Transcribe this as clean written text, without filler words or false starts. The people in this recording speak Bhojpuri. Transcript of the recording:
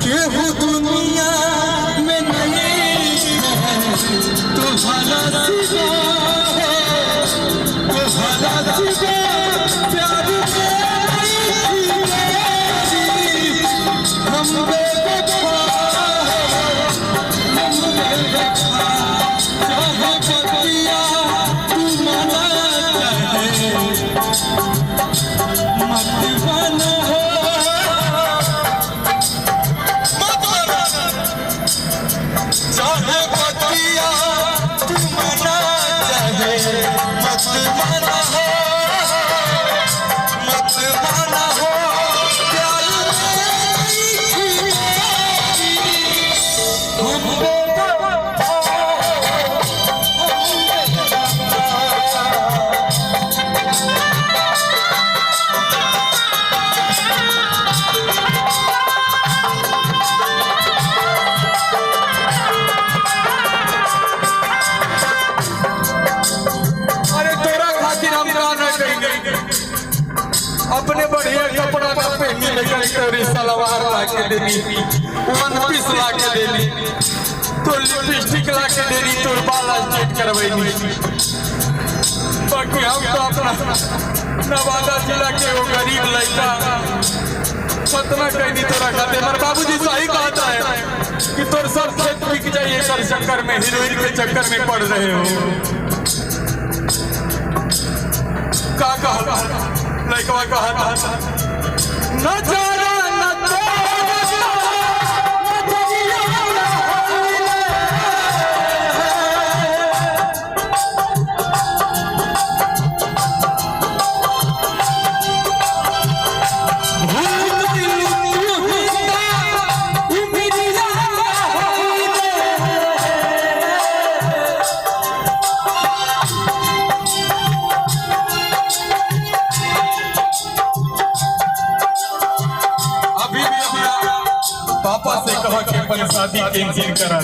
केहू दुनिया में नहीं तुम्हारा सिवा प्यार हम अपने बढ़िया कपड़ा का पहनी लेकर तोरी सलवार ला के देनी, वन पीस ला के देनी, तो लिपस्टिक ला के देनी, तो बाल स्ट्रेट करवाई। बाकी हम तो अपना नवादा जिला के वो गरीब लड़का पतना कहनी तोरा खाते। मर बाबूजी सही कहता है कि तोर सब खेत बिक जाइए कर चक्कर में, हीरोइन के चक्कर में पड़ रहे हो। का कहा लड़का कहा नजारा पापा से कहा कि अपन शादी कैंसिल करा।